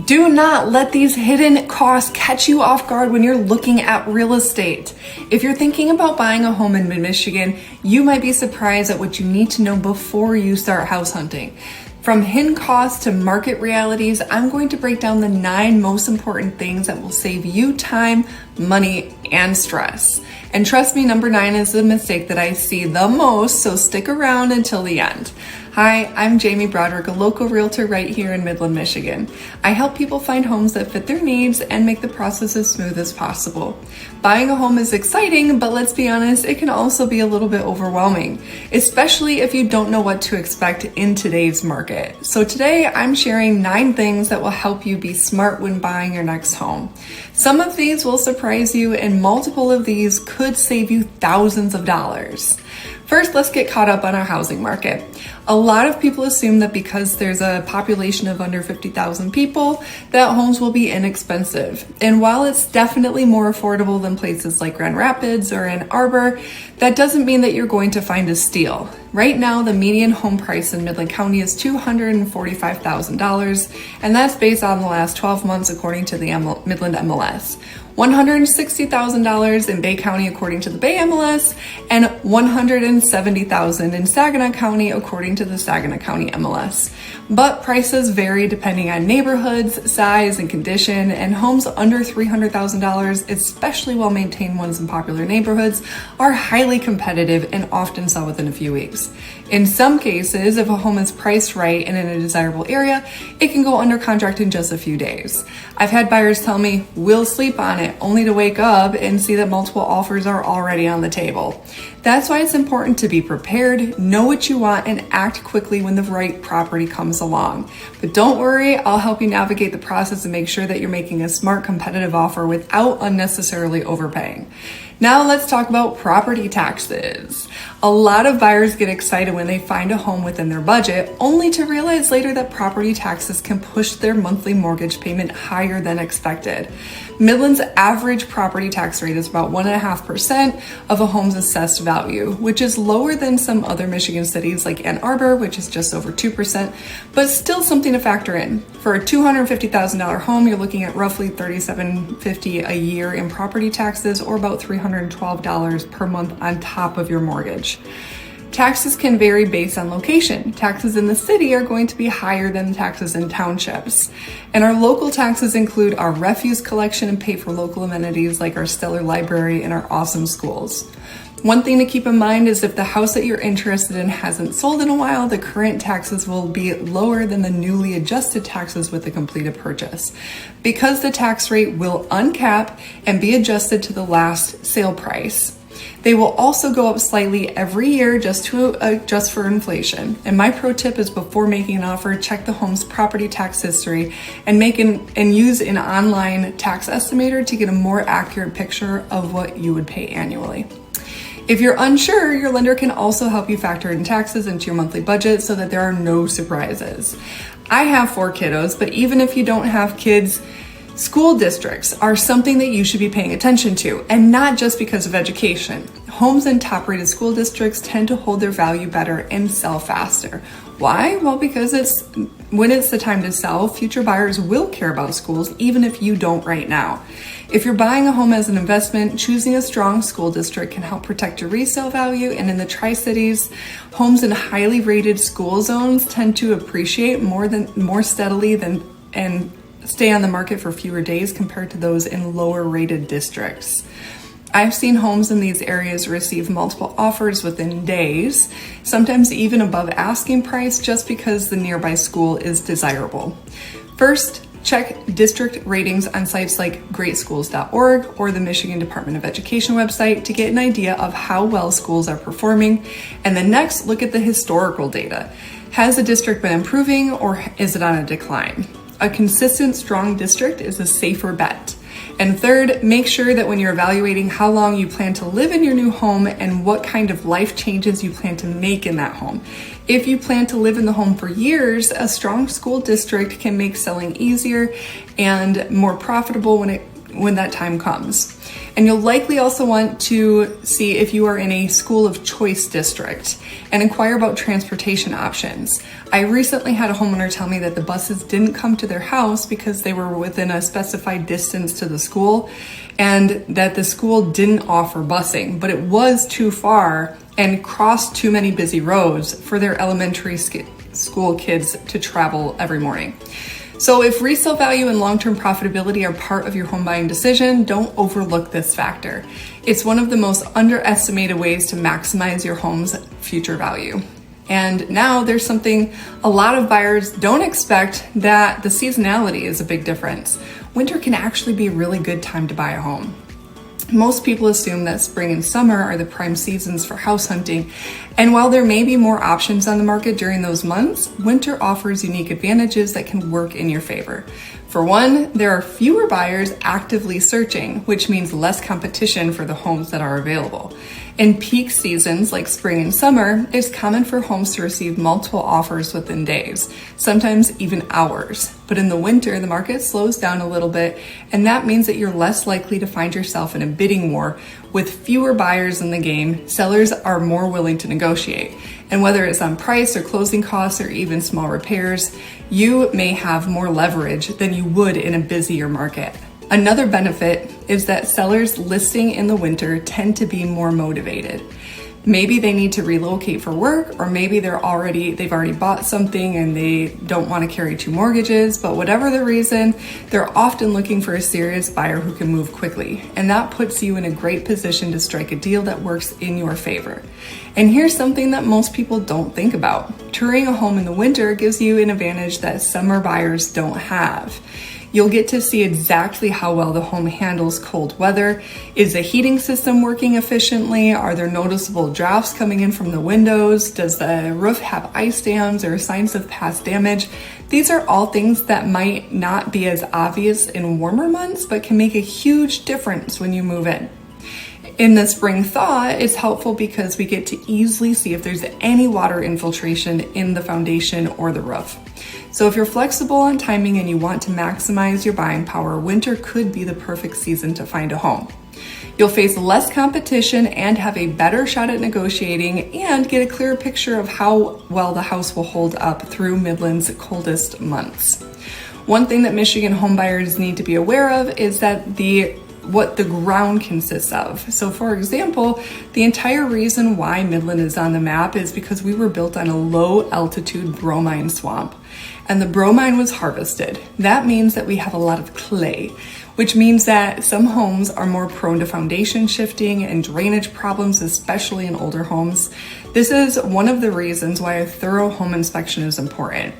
Do not let these hidden costs catch you off guard when you're looking at real estate. If you're thinking about buying a home in mid-Michigan, you might be surprised at what you need to know before you start house hunting. From hidden costs to market realities, I'm going to break down the 9 most important things that will save you time, money, and stress. And trust me, number 9 is the mistake that I see the most, so stick around until the end. Hi, I'm Jamie Broderick, a local realtor right here in Midland, Michigan. I help people find homes that fit their needs and make the process as smooth as possible. Buying a home is exciting, but let's be honest, it can also be a little bit overwhelming, especially if you don't know what to expect in today's market. So today I'm sharing 9 things that will help you be smart when buying your next home. Some of these will surprise you, and multiple of these could save you thousands of dollars. First, let's get caught up on our housing market. A lot of people assume that because there's a population of under 50,000 people, that homes will be inexpensive. And while it's definitely more affordable than places like Grand Rapids or Ann Arbor, that doesn't mean that you're going to find a steal. Right now, the median home price in Midland County is $245,000, and that's based on the last 12 months according to the Midland MLS. $160,000 in Bay County according to the Bay MLS, and $170,000 in Saginaw County according to the Saginaw County MLS. But prices vary depending on neighborhoods, size, and condition, and homes under $300,000, especially well-maintained ones in popular neighborhoods, are highly competitive and often sell within a few weeks. In some cases, if a home is priced right and in a desirable area, it can go under contract in just a few days. I've had buyers tell me, "We'll sleep on it," only to wake up and see that multiple offers are already on the table. That's why it's important to be prepared, know what you want, and act quickly when the right property comes along. But don't worry, I'll help you navigate the process and make sure that you're making a smart, competitive offer without unnecessarily overpaying. Now let's talk about property taxes. A lot of buyers get excited when they find a home within their budget, only to realize later that property taxes can push their monthly mortgage payment higher than expected. Midland's average property tax rate is about 1.5% of a home's assessed value, which is lower than some other Michigan cities like Ann Arbor, which is just over 2%, but still something to factor in. For a $250,000 home, you're looking at roughly $3,750 a year in property taxes, or about $312 per month on top of your mortgage. Taxes can vary based on location. Taxes in the city are going to be higher than taxes in townships. And our local taxes include our refuse collection and pay for local amenities like our stellar library and our awesome schools. One thing to keep in mind is if the house that you're interested in hasn't sold in a while, the current taxes will be lower than the newly adjusted taxes with the completed purchase, because the tax rate will uncap and be adjusted to the last sale price. They will also go up slightly every year just to adjust for inflation. And my pro tip is, before making an offer, check the home's property tax history and use an online tax estimator to get a more accurate picture of what you would pay annually. If you're unsure, your lender can also help you factor in taxes into your monthly budget so that there are no surprises. I have 4 kiddos, but even if you don't have kids, school districts are something that you should be paying attention to, and not just because of education. Homes in top-rated school districts tend to hold their value better and sell faster. Why? Well, because when it's the time to sell, future buyers will care about schools, even if you don't right now. If you're buying a home as an investment, choosing a strong school district can help protect your resale value. And in the Tri-Cities, homes in highly rated school zones tend to appreciate more steadily and stay on the market for fewer days compared to those in lower rated districts. I've seen homes in these areas receive multiple offers within days, sometimes even above asking price, just because the nearby school is desirable. First, check district ratings on sites like greatschools.org or the Michigan Department of Education website to get an idea of how well schools are performing. And then next, look at the historical data. Has the district been improving, or is it on a decline? A consistent, strong district is a safer bet. And third, make sure that when you're evaluating how long you plan to live in your new home and what kind of life changes you plan to make in that home. If you plan to live in the home for years, a strong school district can make selling easier and more profitable when it when that time comes. And you'll likely also want to see if you are in a school of choice district and inquire about transportation options. I recently had a homeowner tell me that the buses didn't come to their house because they were within a specified distance to the school, and that the school didn't offer busing, but it was too far and crossed too many busy roads for their elementary school kids to travel every morning. So if resale value and long-term profitability are part of your home buying decision, don't overlook this factor. It's one of the most underestimated ways to maximize your home's future value. And now there's something a lot of buyers don't expect, that the seasonality is a big difference. Winter can actually be a really good time to buy a home. Most people assume that spring and summer are the prime seasons for house hunting, and while there may be more options on the market during those months, winter offers unique advantages that can work in your favor. For one, there are fewer buyers actively searching, which means less competition for the homes that are available. In peak seasons like spring and summer, it's common for homes to receive multiple offers within days, sometimes even hours. But in the winter, the market slows down a little bit, and that means that you're less likely to find yourself in a bidding war. With fewer buyers in the game, sellers are more willing to negotiate. And whether it's on price or closing costs or even small repairs, you may have more leverage than you would in a busier market. Another benefit is that sellers listing in the winter tend to be more motivated. Maybe they need to relocate for work, or maybe they've already bought something and they don't want to carry two mortgages, but whatever the reason, they're often looking for a serious buyer who can move quickly. And that puts you in a great position to strike a deal that works in your favor. And here's something that most people don't think about. Touring a home in the winter gives you an advantage that summer buyers don't have. You'll get to see exactly how well the home handles cold weather. Is the heating system working efficiently? Are there noticeable drafts coming in from the windows? Does the roof have ice dams or signs of past damage? These are all things that might not be as obvious in warmer months, but can make a huge difference when you move in. In the spring thaw, it's helpful because we get to easily see if there's any water infiltration in the foundation or the roof. So if you're flexible on timing and you want to maximize your buying power, winter could be the perfect season to find a home. You'll face less competition and have a better shot at negotiating, and get a clearer picture of how well the house will hold up through Midland's coldest months. One thing that Michigan homebuyers need to be aware of is that what the ground consists of. So for example, the entire reason why Midland is on the map is because we were built on a low altitude bromine swamp, and the bromine was harvested. That means that we have a lot of clay, which means that some homes are more prone to foundation shifting and drainage problems, especially in older homes. This is one of the reasons why a thorough home inspection is important.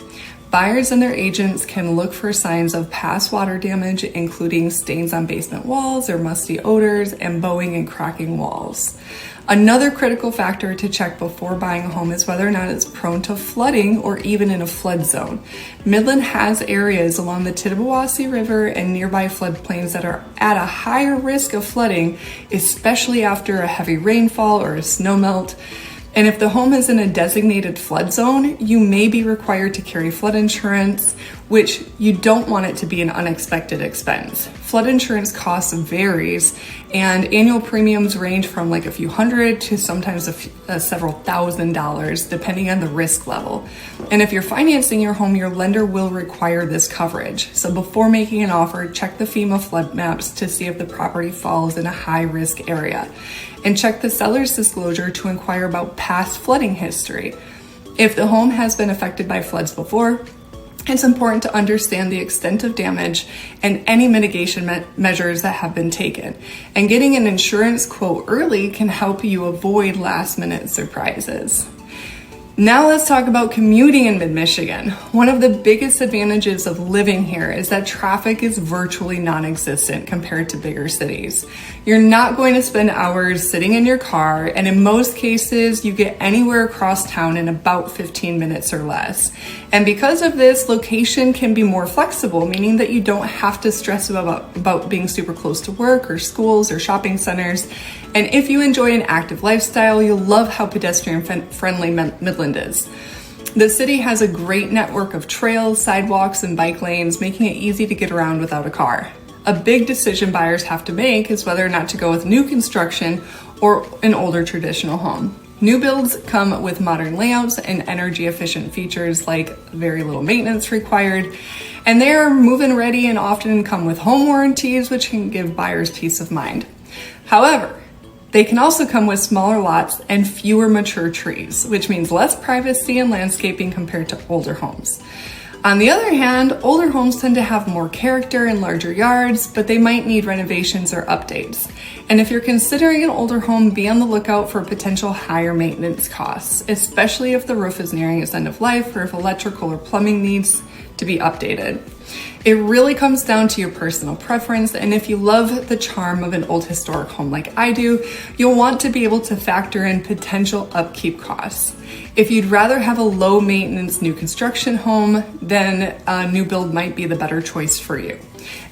Buyers and their agents can look for signs of past water damage, including stains on basement walls or musty odors and bowing and cracking walls. Another critical factor to check before buying a home is whether or not it's prone to flooding or even in a flood zone. Midland has areas along the Tittabawassee River and nearby floodplains that are at a higher risk of flooding, especially after a heavy rainfall or a snowmelt. And if the home is in a designated flood zone, you may be required to carry flood insurance, which you don't want it to be an unexpected expense. Flood insurance costs varies, and annual premiums range from like a few hundred to sometimes several $1,000s, depending on the risk level. And if you're financing your home, your lender will require this coverage. So before making an offer, check the FEMA flood maps to see if the property falls in a high risk area. And check the seller's disclosure to inquire about past flooding history. If the home has been affected by floods before, it's important to understand the extent of damage and any mitigation measures that have been taken. And getting an insurance quote early can help you avoid last-minute surprises. Now let's talk about commuting in mid-Michigan. One of the biggest advantages of living here is that traffic is virtually non-existent compared to bigger cities. You're not going to spend hours sitting in your car, and in most cases, you get anywhere across town in about 15 minutes or less. And because of this, location can be more flexible, meaning that you don't have to stress about being super close to work or schools or shopping centers. And if you enjoy an active lifestyle, you'll love how pedestrian-friendly Midland is. The city has a great network of trails, sidewalks, and bike lanes, making it easy to get around without a car. A big decision buyers have to make is whether or not to go with new construction or an older traditional home. New builds come with modern layouts and energy efficient features like very little maintenance required, and they are move-in ready and often come with home warranties, which can give buyers peace of mind. However, they can also come with smaller lots and fewer mature trees, which means less privacy and landscaping compared to older homes. On the other hand, older homes tend to have more character and larger yards, but they might need renovations or updates. And if you're considering an older home, be on the lookout for potential higher maintenance costs, especially if the roof is nearing its end of life or if electrical or plumbing needs to be updated. It really comes down to your personal preference, and if you love the charm of an old historic home like I do, you'll want to be able to factor in potential upkeep costs. If you'd rather have a low maintenance new construction home, then a new build might be the better choice for you.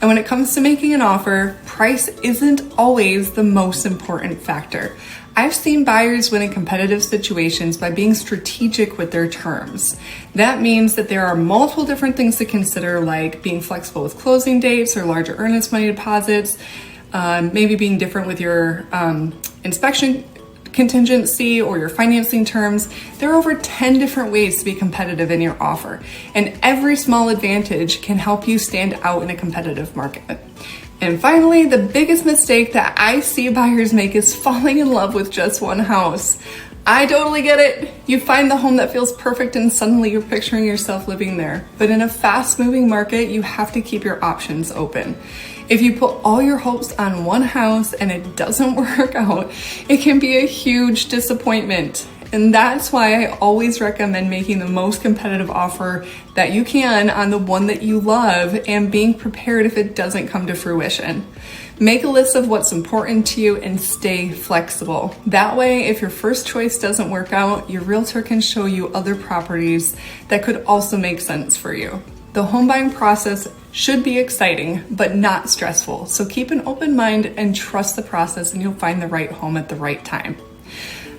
And when it comes to making an offer, price isn't always the most important factor. I've seen buyers win in competitive situations by being strategic with their terms. That means that there are multiple different things to consider, like being flexible with closing dates or larger earnest money deposits, maybe being different with your inspection contingency or your financing terms. There are over 10 different ways to be competitive in your offer, and every small advantage can help you stand out in a competitive market. And finally, the biggest mistake that I see buyers make is falling in love with just one house. I totally get it. You find the home that feels perfect and suddenly you're picturing yourself living there. But in a fast-moving market, you have to keep your options open. If you put all your hopes on one house and it doesn't work out, it can be a huge disappointment. And that's why I always recommend making the most competitive offer that you can on the one that you love and being prepared if it doesn't come to fruition. Make a list of what's important to you and stay flexible. That way, if your first choice doesn't work out, your realtor can show you other properties that could also make sense for you. The home buying process should be exciting, but not stressful. So keep an open mind and trust the process, and you'll find the right home at the right time.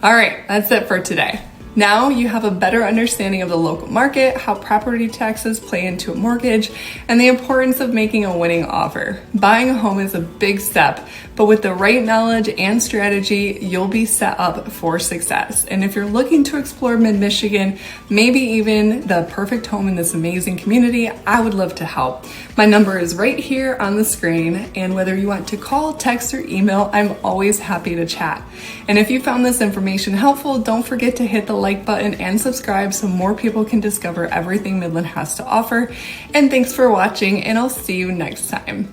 All right, that's it for today. Now you have a better understanding of the local market, how property taxes play into a mortgage, and the importance of making a winning offer. Buying a home is a big step, but with the right knowledge and strategy, you'll be set up for success. And if you're looking to explore mid-Michigan, maybe even the perfect home in this amazing community, I would love to help. My number is right here on the screen, and whether you want to call, text, or email, I'm always happy to chat. And if you found this information helpful, don't forget to hit the like button and subscribe so more people can discover everything Midland has to offer. And thanks for watching, and I'll see you next time.